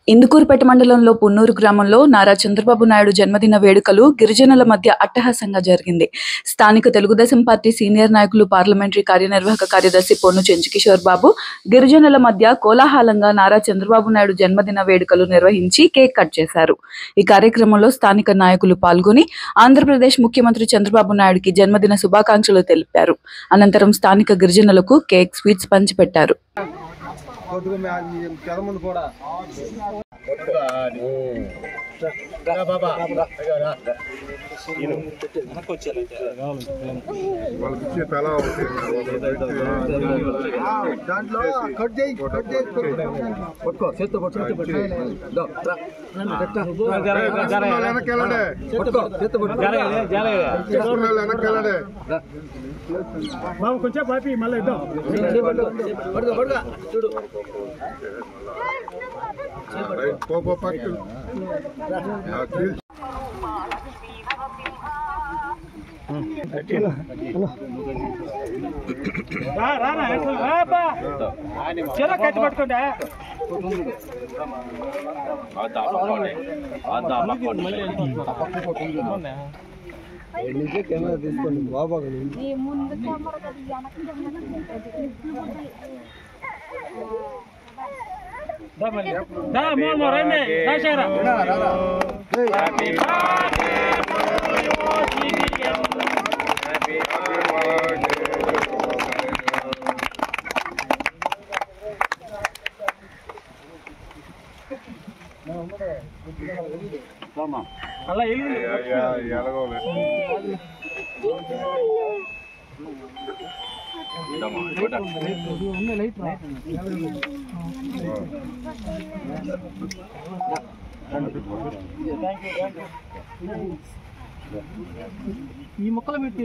ఇందుకూరుపేట మండలంలో పున్నూరు గ్రామంలో నారా చంద్రబాబు నాయుడు జన్మదిన వేడుకలు గిరిజనుల మధ్య అట్టహాసంగా జరిగింది. స్థానిక తెలుగుదేశం పార్టీ సీనియర్ నాయకులు, పార్లమెంటరీ కార్యనిర్వాహక కార్యదర్శి పొన్ను చెంచుకిషోర్ బాబు గిరిజనుల మధ్య కోలాహలంగా నారా చంద్రబాబు నాయుడు జన్మదిన వేడుకలు నిర్వహించి కేక్ కట్ చేశారు. ఈ కార్యక్రమంలో స్థానిక నాయకులు పాల్గొని ఆంధ్రప్రదేశ్ ముఖ్యమంత్రి చంద్రబాబు నాయుడుకి జన్మదిన శుభాకాంక్షలు తెలిపారు. అనంతరం స్థానిక గిరిజనులకు కేక్, స్వీట్స్ పంచిపెట్టారు. బాబు కొంచెం పాపి మళ్ళీ ఇద్దాం. చలో కట్టి పట్టుకోండి. కెమెరా తీసుకోండి బాబా. అలా ఈ మొక్కలు పెట్టి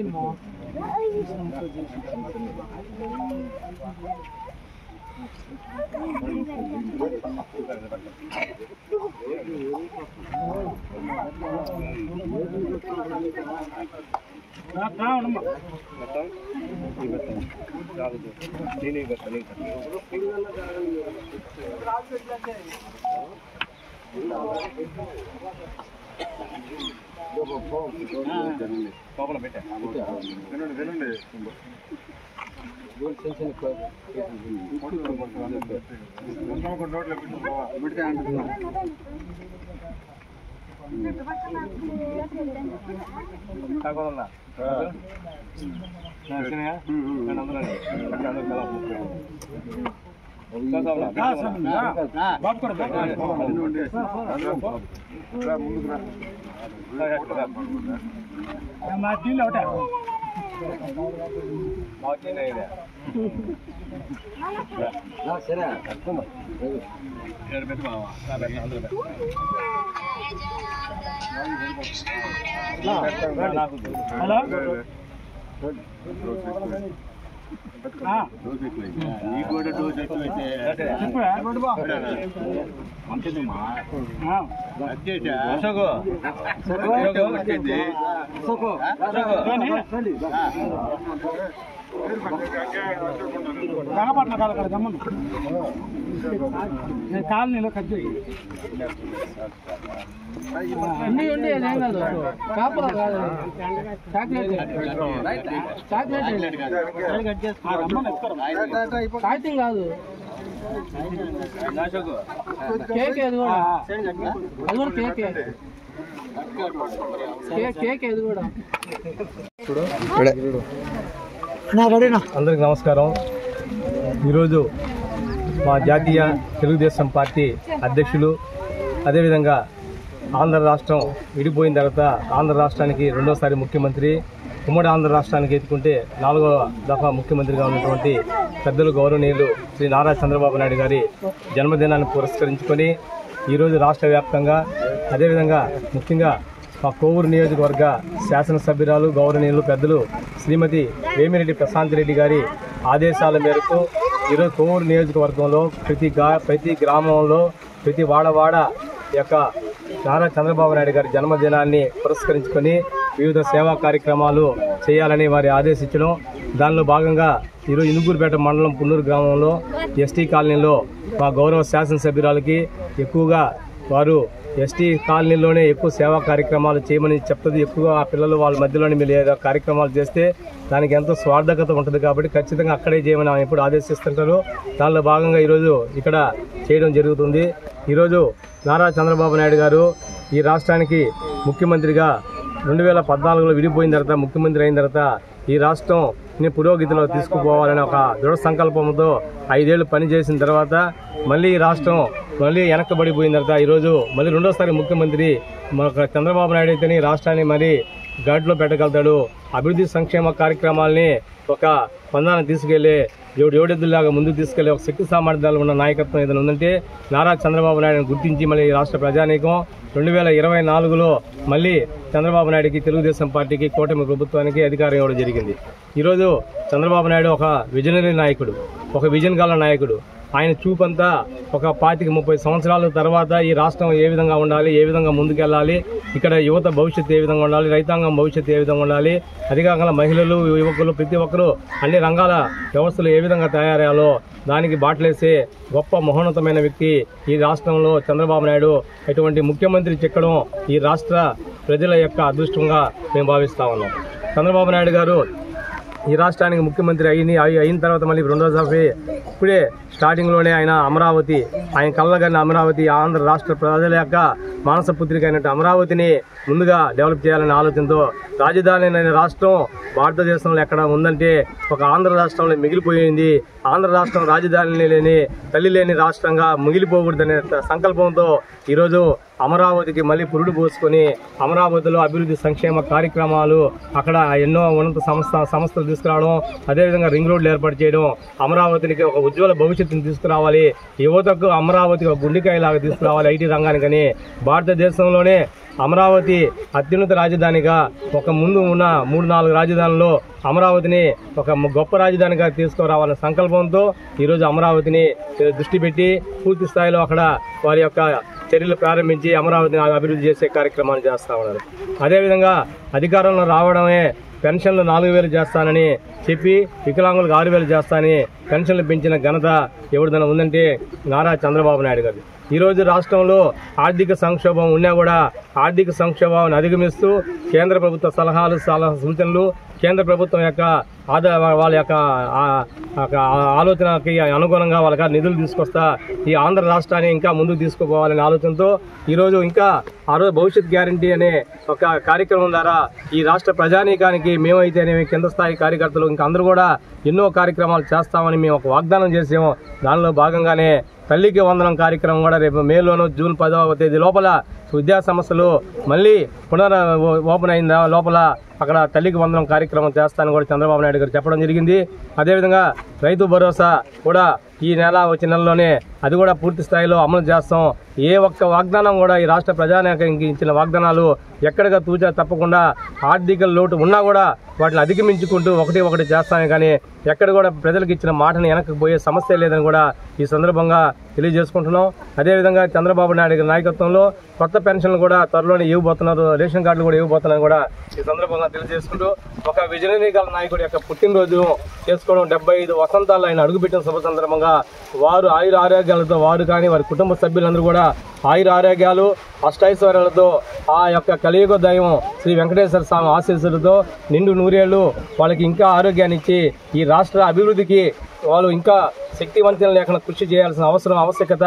కోపల పెట్టా మా దీనిలో ఒకటే హలో కూడా డోస్ నాగపట్న కాదు కదా గమ్మును నేను కాలనీలో కట్ చేయి అన్నీ ఉండి అదేం కాదు కాపలా కాదు చాక్లెట్ కాగితం కాదు కేక్ అది కూడా కేక్ అది కూడా. అందరికి నమస్కారం. ఈరోజు మా జాతీయ తెలుగుదేశం పార్టీ అధ్యక్షులు, అదేవిధంగా ఆంధ్ర రాష్ట్రం విడిపోయిన తర్వాత ఆంధ్ర రాష్ట్రానికి రెండోసారి ముఖ్యమంత్రి, ఉమ్మడి ఆంధ్ర రాష్ట్రానికి ఎత్తుకుంటే 4వ దఫా ముఖ్యమంత్రిగా ఉన్నటువంటి పెద్దలు గౌరవనీయులు శ్రీ నారా చంద్రబాబు నాయుడు గారి జన్మదినాన్ని పురస్కరించుకొని ఈరోజు రాష్ట్ర వ్యాప్తంగా, అదేవిధంగా ముఖ్యంగా మా కోవూరు నియోజకవర్గ శాసనసభ్యురాలు గౌరవనీయులు పెద్దలు శ్రీమతి వేమిరెడ్డి ప్రశాంత్ రెడ్డి గారి ఆదేశాల మేరకు ఈరోజు కోవూరు నియోజకవర్గంలో ప్రతి గ్రామంలో, ప్రతి వాడవాడ యొక్క నారా చంద్రబాబు నాయుడు గారి జన్మదినాన్ని పురస్కరించుకొని వివిధ సేవా కార్యక్రమాలు చేయాలని వారి ఆదేశించడం, దానిలో భాగంగా ఈరోజు ఇనుగూరుపేట మండలం పున్నూరు గ్రామంలో ఎస్టీ కాలనీలో మా గౌరవ శాసనసభ్యురాలకి ఎక్కువగా వారు ఎస్టీ కాలనీలోనే ఎక్కువ సేవా కార్యక్రమాలు చేయమని చెప్తుంది. ఎక్కువగా ఆ పిల్లలు వాళ్ళ మధ్యలోనే మీరు ఏదో కార్యక్రమాలు చేస్తే దానికి ఎంతో స్వార్థకత ఉంటుంది కాబట్టి ఖచ్చితంగా అక్కడే చేయమని ఆమె ఎప్పుడు ఆదేశిస్తుంటారు. దానిలో భాగంగా ఈరోజు ఇక్కడ చేయడం జరుగుతుంది. ఈరోజు నారా చంద్రబాబు నాయుడు గారు ఈ రాష్ట్రానికి ముఖ్యమంత్రిగా 2014లో విడిపోయిన తర్వాత ముఖ్యమంత్రి అయిన తర్వాత ఈ రాష్ట్రం పురోగతిలో తీసుకుపోవాలని ఒక దృఢ సంకల్పంతో 5 ఏళ్ళు పనిచేసిన తర్వాత మళ్ళీ ఈ రాష్ట్రం మళ్ళీ వెనక్కబడిపోయిన తర్వాత ఈరోజు మళ్ళీ రెండోసారి ముఖ్యమంత్రి చంద్రబాబు నాయుడు అయితేనే రాష్ట్రాన్ని మరి గాడిలో పెట్టగలుగుతాడు. అభివృద్ధి సంక్షేమ కార్యక్రమాలని ఒక పందాన్ని తీసుకెళ్లి ఏడెద్దులాగా ముందుకు తీసుకెళ్లే ఒక శక్తి సామర్థ్యాలు ఉన్న నాయకత్వం ఏదైనా ఉందంటే నారా చంద్రబాబు నాయుడుని గుర్తించి మళ్ళీ రాష్ట్ర ప్రజానీకం 2024లో మళ్ళీ చంద్రబాబు నాయుడికి తెలుగుదేశం పార్టీకి కూటమి ప్రభుత్వానికి అధికారం ఇవ్వడం జరిగింది. ఈరోజు చంద్రబాబు నాయుడు ఒక విజనరీ నాయకుడు, ఒక విజన్ గల నాయకుడు. ఆయన చూపంతా ఒక 25-30 సంవత్సరాల తర్వాత ఈ రాష్ట్రం ఏ విధంగా ఉండాలి, ఏ విధంగా ముందుకెళ్ళాలి, ఇక్కడ యువత భవిష్యత్తు ఏ విధంగా ఉండాలి, రైతాంగం భవిష్యత్తు ఏ విధంగా ఉండాలి, అధికారంగా మహిళలు యువకులు ప్రతి ఒక్కరూ అన్ని రంగాల వ్యవస్థలు ఏ విధంగా తయారయ్యాలో దానికి బాటలేసే గొప్ప మహోన్నతమైన వ్యక్తి ఈ రాష్ట్రంలో చంద్రబాబు నాయుడు. ఇటువంటి ముఖ్యమంత్రి చిక్కడం ఈ రాష్ట్ర ప్రజల యొక్క అదృష్టంగా మేము భావిస్తా ఉన్నాం. చంద్రబాబు నాయుడు గారు ఈ రాష్ట్రానికి ముఖ్యమంత్రి అయిన తర్వాత మళ్ళీ రెండోసారి ఇప్పుడే స్టార్టింగ్లోనే ఆయన అమరావతి, ఆయన కళ్ళగన్న అమరావతి, ఆంధ్ర రాష్ట్ర ప్రజల యొక్క మానసపుత్రిక అయినట్టు అమరావతిని ముందుగా డెవలప్ చేయాలనే ఆలోచనతో రాజధాని అనే రాష్ట్రం భారతదేశంలో ఎక్కడ ఉందంటే ఒక ఆంధ్ర రాష్ట్రంలో మిగిలిపోయింది. ఆంధ్ర రాష్ట్రం రాజధాని లేని తల్లి లేని రాష్ట్రంగా మిగిలిపోకూడదనే సంకల్పంతో ఈరోజు అమరావతికి మళ్ళీ పురుడు పోసుకొని అమరావతిలో అభివృద్ధి సంక్షేమ కార్యక్రమాలు అక్కడ ఎన్నో ఉన్నత సంస్థలు తీసుకురావడం, అదేవిధంగా రింగ్ రోడ్లు ఏర్పాటు చేయడం, అమరావతికి ఒక ఉజ్వల భవిష్యత్తుని తీసుకురావాలి, యువతకు అమరావతికి ఒక గుండెకాయలాగా తీసుకురావాలి ఐటీ రంగానికని భారతదేశంలోనే అమరావతి అత్యున్నత రాజధానిగా ఒక ముందు ఉన్న 3-4 రాజధానుల్లో అమరావతిని ఒక గొప్ప రాజధానిగా తీసుకురావాలనే సంకల్పంతో ఈరోజు అమరావతిని దృష్టి పెట్టి పూర్తి స్థాయిలో అక్కడ వారి యొక్క చర్యలు ప్రారంభించి అమరావతిని అభివృద్ధి చేసే కార్యక్రమాలు చేస్తూ ఉన్నారు. అదేవిధంగా అధికారంలో రావడమే పెన్షన్లు 4,000 చేస్తానని చెప్పి వికలాంగులకు 6,000 చేస్తానని పెన్షన్లు పెంచిన ఘనత ఎవరిదైనా ఉందంటే నారా చంద్రబాబు నాయుడు గారు. ఈరోజు రాష్ట్రంలో ఆర్థిక సంక్షోభం ఉన్నా కూడా ఆర్థిక సంక్షోభాన్ని అధిగమిస్తూ కేంద్ర ప్రభుత్వ సలహాలు సూచనలు, కేంద్ర ప్రభుత్వం యొక్క వాళ్ళ యొక్క ఆలోచనకి అనుగుణంగా వాళ్ళకి నిధులు తీసుకొస్తా ఈ ఆంధ్ర రాష్ట్రాన్ని ఇంకా ముందుకు తీసుకుపోవాలనే ఆలోచనతో ఈరోజు ఇంకా ఆ రోజు భవిష్యత్ గ్యారంటీ అనే ఒక కార్యక్రమం ద్వారా ఈ రాష్ట్ర ప్రజానీకానికి మేమైతేనేమి కింద స్థాయి కార్యకర్తలు ఇంకా అందరూ కూడా ఎన్నో కార్యక్రమాలు చేస్తామని మేము ఒక వాగ్దానం చేసాము. దానిలో భాగంగానే తల్లికి వందనం కార్యక్రమం కూడా రేపు మేలోనూ జూన్ 10వ తేదీ లోపల విద్యా సంస్థలు మళ్ళీ ఓపెన్ అయిన లోపల అక్కడ తల్లికి వందనం కార్యక్రమం చేస్తానని కూడా చంద్రబాబు నాయుడు గారు చెప్పడం జరిగింది. అదేవిధంగా రైతు భరోసా కూడా ఈ వచ్చే నెలలోనే అది కూడా పూర్తి స్థాయిలో అమలు చేస్తాం. ఏ ఒక్క వాగ్దానం కూడా ఈ రాష్ట్ర ప్రజానీకానికి ఇచ్చిన వాగ్దానాలు ఎక్కడిగా తూచా తప్పకుండా ఆర్థిక లోటు ఉన్నా కూడా వాటిని అధిగమించుకుంటూ ఒకటి చేస్తామే కానీ ఎక్కడ కూడా ప్రజలకు ఇచ్చిన మాటను వెనక్కిపోయే సమస్య లేదని కూడా ఈ సందర్భంగా తెలియజేసుకుంటున్నాం. అదేవిధంగా చంద్రబాబు నాయుడు గారి నాయకత్వంలో కొత్త పెన్షన్లు కూడా త్వరలోనే ఇవ్వబోతున్నారు, రేషన్ కార్డులు కూడా ఇవ్వబోతున్నారని కూడా ఈ సందర్భంగా తెలియజేసుకుంటూ ఒక విజనరీ గల నాయకుడి యొక్క పుట్టినరోజు చేసుకోవడం 75 వసంతాలు ఆయన అడుగుపెట్టిన శుభ సందర్భంగా వారు ఆయుర ఆరోగ్యాలతో వారు కానీ వారి కుటుంబ సభ్యులందరూ కూడా ఆయుర ఆరోగ్యాలు అష్టైశ్వర్యాలతో ఆ యొక్క కలియుగ దైవం శ్రీ వెంకటేశ్వర స్వామి ఆశీస్సులతో నిండు 100 ఏళ్ళు వాళ్ళకి ఇంకా ఆరోగ్యాన్ని ఇచ్చి ఈ రాష్ట్ర అభివృద్ధికి వాళ్ళు ఇంకా శక్తివంతం లేకుండా కృషి చేయాల్సిన ఆవశ్యకత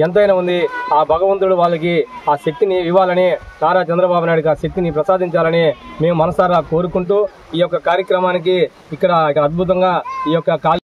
ఎంతైనా ఉంది. ఆ భగవంతుడు వాళ్ళకి ఆ శక్తిని ఇవ్వాలని నారా చంద్రబాబు నాయుడుకి ఆ శక్తిని ప్రసాదించాలని మేము మనసారా కోరుకుంటూ ఈ యొక్క కార్యక్రమానికి ఇక్కడ అద్భుతంగా ఈ యొక్క